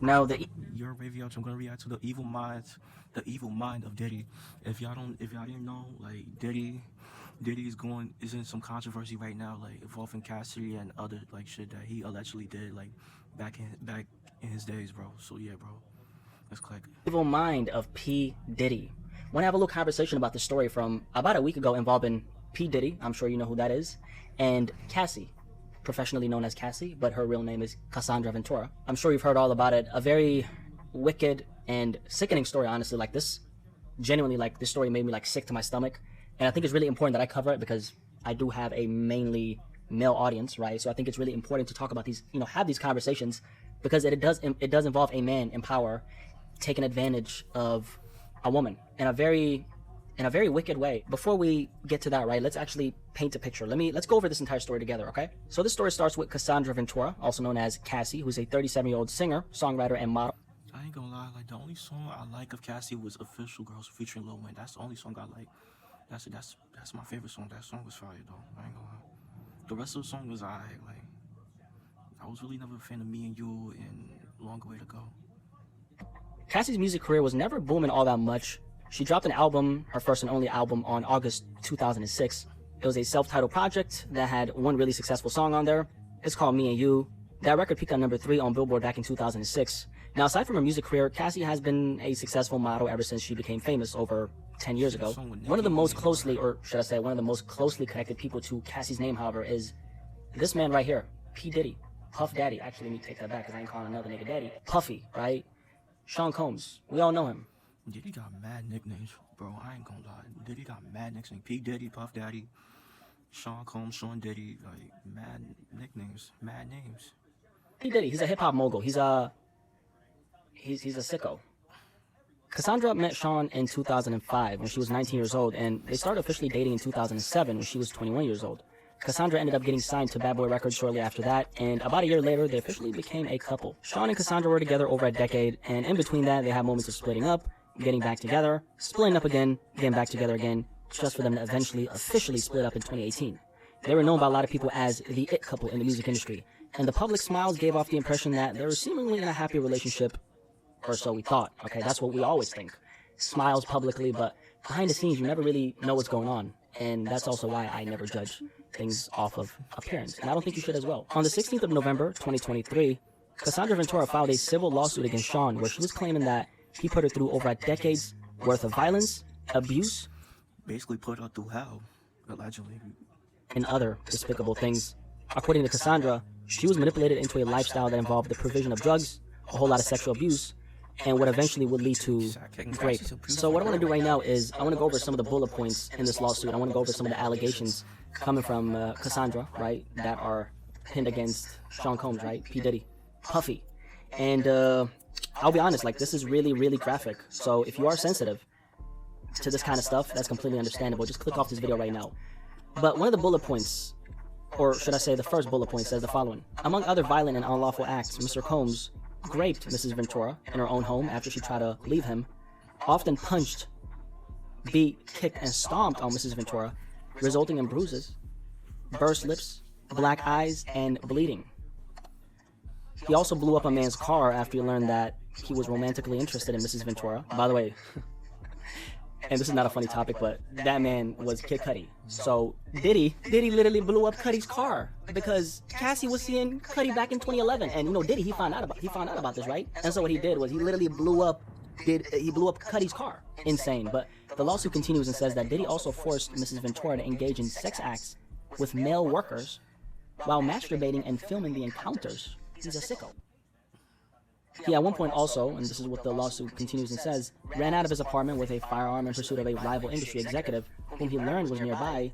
No, Your WavyOcho, I'm gonna react to the evil mind of Diddy. If y'all didn't know, like Diddy is in some controversy right now, like involving Cassie and other like shit that he allegedly did, like back in his days, bro. So yeah, bro, let's click. evil mind of P. Diddy. Want to have a little conversation about the story from about a week ago involving P. Diddy, I'm sure you know who that is, and Cassie, professionally known as Cassie, but her real name is Cassandra Ventura. I'm sure you've heard all about it. A very wicked and sickening story, honestly. Like this, genuinely, like this story made me like sick to my stomach, and I think it's really important that I cover it because I do have a mainly male audience, right? So I think it's really important to talk about these, have these conversations because it does involve a man in power taking advantage of a woman in a very wicked way. Before we get to that, right, let's actually paint a picture. Let's go over this entire story together, okay? So this story starts with Cassandra Ventura, also known as Cassie, who's a 37-year-old singer, songwriter, and model. I ain't gonna lie, like the only song I like of Cassie was "Official Girls" featuring Lil Wayne. That's the only song I like. That's my favorite song. That song was fire though. I ain't gonna lie. The rest of the song was alright. Like I was really never a fan of "Me and You" and "Longer Way to Go." Cassie's music career was never booming all that much. She dropped an album, her first and only album, on August 2006. It was a self-titled project that had one really successful song on there. It's called "Me and You." That record peaked at number 3 on Billboard back in 2006. Now, aside from her music career, Cassie has been a successful model ever since she became famous over 10 years ago. One of the most closely, or should I say, one of the most closely connected people to Cassie's name, however, is this man right here, P. Diddy, Puff Daddy. Actually, let me take that back because I ain't calling another nigga Daddy. Puffy, right? Sean Combs. We all know him. Diddy got mad nicknames, bro. I ain't gonna lie. Diddy got mad nicknames. P. Diddy, Puff Daddy, Sean Combs, Sean Diddy, like mad nicknames, mad names. P. Diddy, he's a hip hop mogul. He's a sicko. Cassandra met Sean in 2005 when she was 19 years old, and they started officially dating in 2007 when she was 21 years old. Cassandra ended up getting signed to Bad Boy Records shortly after that, and about a year later, they officially became a couple. Sean and Cassandra were together over a decade, and in between that, they had moments of splitting up, getting back together, splitting up again, getting back together again, just for them to eventually officially split up in 2018. They were known by a lot of people as the it couple in the music industry, and the public smiles gave off the impression that they were seemingly in a happy relationship, or so we thought. Okay, that's what we always think. Smiles publicly, but behind the scenes, you never really know what's going on, and that's also why I never judge things off of appearance, and I don't think you should as well. On the 16th of November, 2023, Cassandra Ventura filed a civil lawsuit against Sean, where she was claiming that he put her through over a decade's worth of violence, abuse, basically put her through hell, allegedly, and other despicable things. According to Cassandra, she was manipulated into a lifestyle that involved the provision of drugs, a whole lot of sexual abuse, and what eventually would lead to rape. So what I want to do right now is I want to go over some of the bullet points in this lawsuit. I want to go over some of the allegations coming from Cassandra, right, that are pinned against Sean Combs, right, P. Diddy, Puffy. And I'll be honest, like, this is really, really graphic. So if you are sensitive to this kind of stuff, that's completely understandable. Just click off this video right now. But one of the bullet points, or should I say the first bullet point, says the following. Among other violent and unlawful acts, Mr. Combs raped Mrs. Ventura in her own home after she tried to leave him, often punched, beat, kicked, and stomped on Mrs. Ventura, resulting in bruises, burst lips, black eyes, and bleeding. He also blew up a man's car after he learned that he was romantically interested in Mrs. Ventura. By the way, and this is not a funny topic, but that man was Kid Cudi. So Diddy literally blew up Cudi's car because Cassie was seeing Cudi back in 2011, and Diddy, he found out about this, right? And so what he did was he literally blew up Cudi's car. Insane. But the lawsuit continues and says that Diddy also forced Mrs. Ventura to engage in sex acts with male workers while masturbating and filming the encounters. He's a sicko. He at one point also, and this is what the lawsuit continues and says, ran out of his apartment with a firearm in pursuit of a rival industry executive whom he learned was nearby,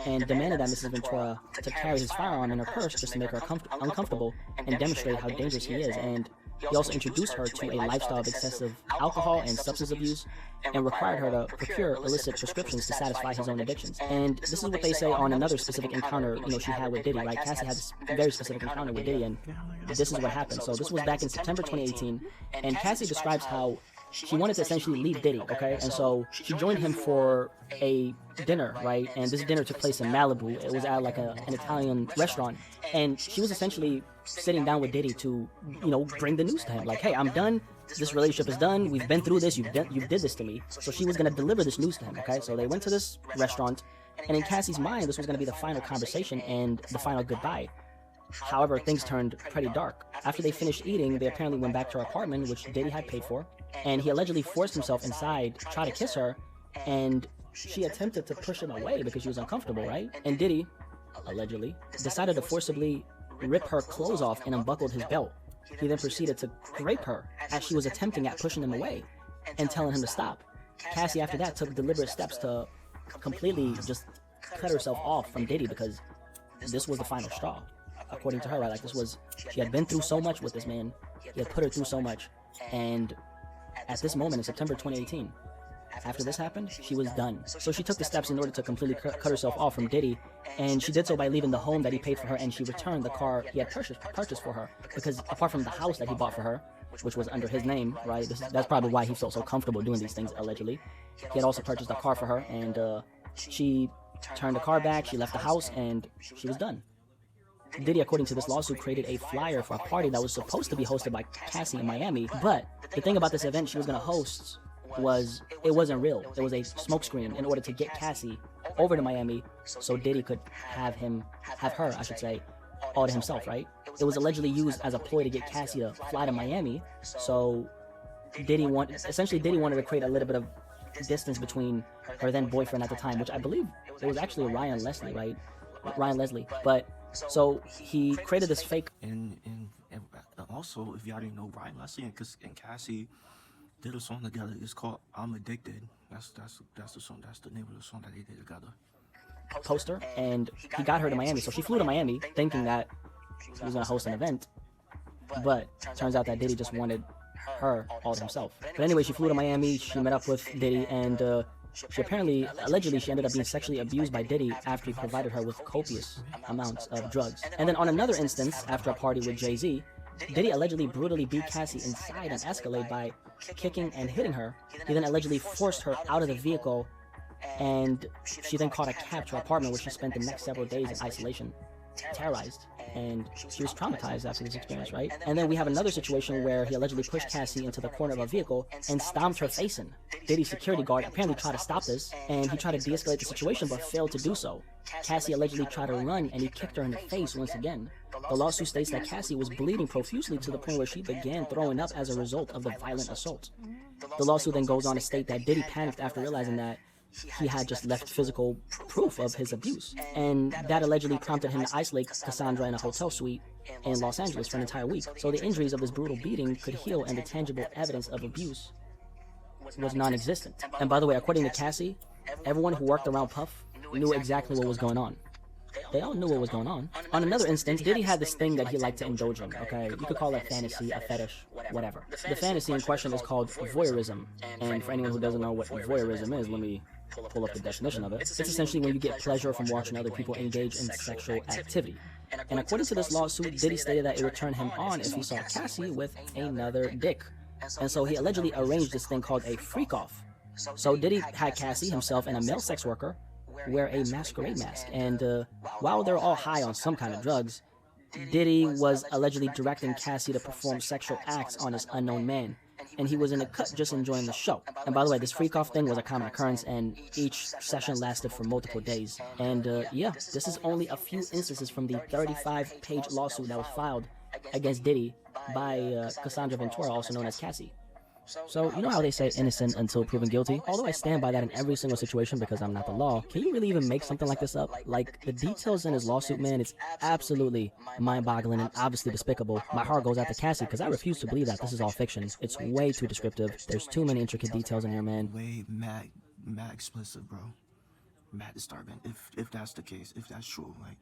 and demanded that Mrs. Ventura to carry his firearm in her purse just to make her uncomfortable and demonstrate how dangerous he is. And he also introduced her to a lifestyle of excessive alcohol and substance abuse, and required her to procure illicit prescriptions to satisfy his own addictions. And this is what they say on another specific encounter, she had with Diddy, right? Cassie had this very specific encounter with Diddy, and this is what happened. So this was back in September 2018, and Cassie describes how she wanted to essentially leave Diddy, okay? And so she joined him for a dinner, right? And this dinner took place in Malibu. It was at like an Italian restaurant. And she was essentially sitting down with Diddy to, bring the news to him. Like, hey, I'm done. This relationship is done. We've been through this. You did this to me. So she was going to deliver this news to him, okay? So they went to this restaurant. And in Cassie's mind, this was going to be the final conversation and the final goodbye. However, things turned pretty dark. After they finished eating, they apparently went back to her apartment, which Diddy had paid for. And he allegedly forced himself inside, tried to kiss her, and she attempted to push him away because she was uncomfortable, right? And Diddy, allegedly, decided to forcibly rip her clothes off and unbuckled his belt. He then proceeded to rape her as she was attempting at pushing him away and telling him to stop. Cassie, after that, took deliberate steps to completely just cut herself off from Diddy because this was the final straw, according to her, right? Like, she had been through so much with this man. He had put her through so much. And at this moment in September 2018, after this happened, she was done. So she took the steps in order to completely cut herself off from Diddy, and she did so by leaving the home that he paid for her, and she returned the car he had purchased for her, because apart from the house that he bought for her, which was under his name, right? That's probably why he felt so comfortable doing these things, allegedly. He had also purchased a car for her, and she turned the car back, she left the house, and she was done. Diddy, according to this lawsuit, created a flyer for a party that was supposed to be hosted by Cassie in Miami, but the thing about this event she was going to host it wasn't real. It was a smokescreen in order to get Cassie over to Miami so Diddy could have her, all to himself, right? It was allegedly used as a ploy to get Cassie to fly to Miami, so Diddy wanted to create a little bit of distance between her then boyfriend at the time, which I believe it was actually Ryan Leslie, right? Ryan Leslie. But so he created this fake. And also, if y'all didn't know, Ryan Leslie and Cassie did a song together. It's called "I'm Addicted." That's the song. That's the name of the song that they did together. Poster, and he got her to Miami. So she flew to Miami thinking that he was gonna host an event, but turns out that Diddy just wanted her all to himself. But anyway, she flew to Miami. She met up with Diddy, and allegedly, she ended up being sexually abused by Diddy after he provided her with copious amounts of drugs. And then on another instance, after a party with Jay-Z, Diddy allegedly brutally beat Cassie inside an Escalade by kicking and hitting her. He then allegedly forced her out of the vehicle, and she then caught a cab to her apartment where she spent the next several days in isolation, terrorized, and she was traumatized after this experience, right? And then we have another situation where he allegedly pushed Cassie into the corner of a vehicle and stomped her face in. Diddy's security guard apparently tried to stop this, and he tried to de-escalate the situation but failed to do so. Cassie allegedly tried to run, and he kicked her in the face once again. The lawsuit states that Cassie was bleeding profusely to the point where she began throwing up as a result of the violent assault. The lawsuit then goes on to state that Diddy panicked after realizing that he had just left physical proof of his abuse, and that allegedly prompted him to isolate Cassandra in a hotel suite in Los Angeles for an entire week, so the injuries of this brutal beating could heal and the tangible evidence of abuse was non-existent. And by the way, according to Cassie, everyone who worked around Puff knew exactly what was going on. They all knew what was going on. On another instance, Diddy had this thing that he liked to indulge in, okay? You could call it fantasy, a fetish, whatever. The fantasy in question is called voyeurism, and for anyone who doesn't know what voyeurism is, let me pull up the definition of it. It's essentially when you get pleasure from watching other people engage in sexual activity. And according to this lawsuit, Diddy stated that it would turn him on if he saw Cassie with another dick. And so he allegedly arranged this thing called a freak-off. So Diddy had Cassie himself and a male sex worker wear a masquerade mask. And while they're all high on some kind of drugs, Diddy was allegedly directing Cassie to perform sexual acts on this unknown man. And he was in a cut just enjoying the show. And by the way, this freak-off thing was a common occurrence, and each session lasted for multiple days. And yeah, this is only a few instances from the 35-page lawsuit that was filed against Diddy by Cassandra Ventura, also known as Cassie. So, you know how they say innocent until proven guilty? Although I stand by that in every single situation because I'm not the law, can you really even make something like this up? Like, the details in his lawsuit, man, it's absolutely mind-boggling and obviously despicable. My heart goes out to Cassie because I refuse to believe that this is all fiction. It's way too descriptive. There's too many intricate details in here, man. Way mad explicit, bro. Mad disturbing. If that's the case, if that's true, like,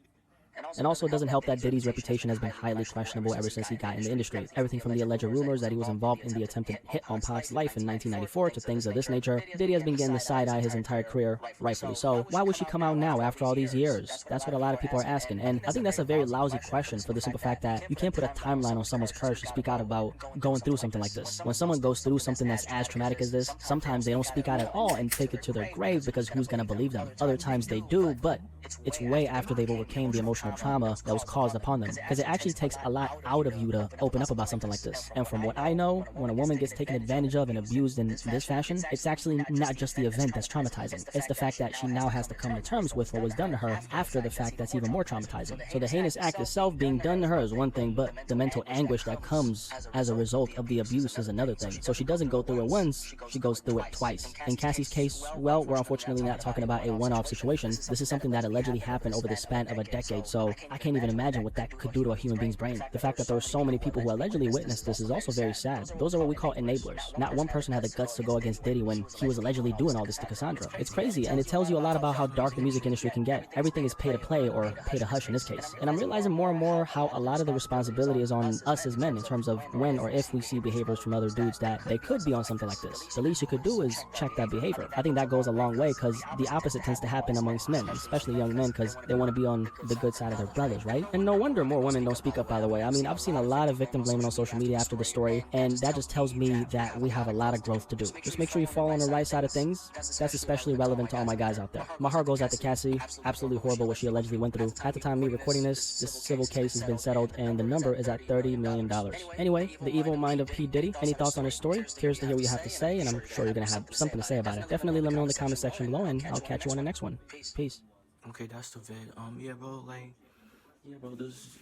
And also, it doesn't help that Diddy's reputation has been highly questionable ever since he got in the industry. Everything from the alleged rumors that he was involved in the attempted hit on Pac's life in 1994 to things of this nature. Diddy has been getting the side eye his entire career, rightfully so. Why would she come out now after all these years? That's what a lot of people are asking, and I think that's a very lousy question for the simple fact that you can't put a timeline on someone's courage to speak out about going through something like this. When someone goes through something that's as traumatic as this, sometimes they don't speak out at all and take it to their grave because who's gonna believe them? Other times they do, but it's way after they've overcame the emotional trauma that was caused upon them, because it actually takes a lot out of you to open up about something like this. And from what I know, when a woman gets taken advantage of and abused in this fashion, it's actually not just the event that's traumatizing, it's the fact that she now has to come to terms with what was done to her after the fact that's even more traumatizing. So the heinous act itself being done to her is one thing, but the mental anguish that comes as a result of the abuse is another thing. So she doesn't go through it once, she goes through it twice. In Cassie's case, well, we're unfortunately not talking about a one-off situation. This is something that allegedly happened over the span of a decade, so I can't even imagine what that could do to a human being's brain. The fact that there were so many people who allegedly witnessed this is also very sad. Those are what we call enablers. Not one person had the guts to go against Diddy when he was allegedly doing all this to Cassandra. It's crazy, and it tells you a lot about how dark the music industry can get. Everything is pay to play, or pay to hush in this case. And I'm realizing more and more how a lot of the responsibility is on us as men in terms of when or if we see behaviors from other dudes that they could be on something like this. The least you could do is check that behavior. I think that goes a long way, because the opposite tends to happen amongst men, especially young men, because they want to be on the good side of their brothers, right? And no wonder more women don't speak up, by the way. I mean, I've seen a lot of victim blaming on social media after the story, and that just tells me that we have a lot of growth to do. Just make sure you fall on the right side of things. That's especially relevant to all my guys out there. My heart goes out to Cassie. Absolutely horrible what she allegedly went through. At the time of me recording this civil case has been settled, and the number is at $30 million. Anyway, the evil mind of P. Diddy. Any thoughts on his story? Curious to hear what you have to say, and I'm sure you're gonna have something to say about it. Definitely let me know in the comment section below, and I'll catch you on the next one. Peace. Okay, that's the vid. Yeah, bro, this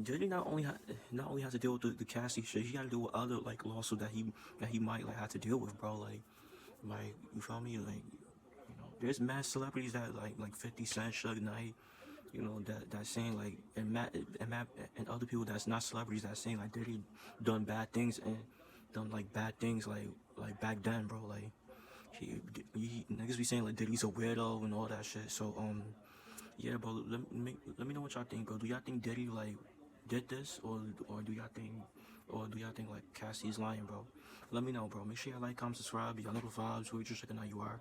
Diddy not only has to deal with the Cassie shit, he got to deal with other like lawsuit that he might like have to deal with, bro. Like you feel me? Like, you know, there's mad celebrities that like 50 Cent, Suge Knight, you know, that saying like, and other people that's not celebrities that saying like Diddy done bad things and done like bad things like back then, bro. Like niggas be saying like Diddy's a weirdo and all that shit. So yeah, bro. Let me know what y'all think, bro. Do y'all think Diddy like did this, or do y'all think like Cassie's lying, bro? Let me know, bro. Make sure y'all like, comment, subscribe, y'all know the vibes. Where you just checking out you are.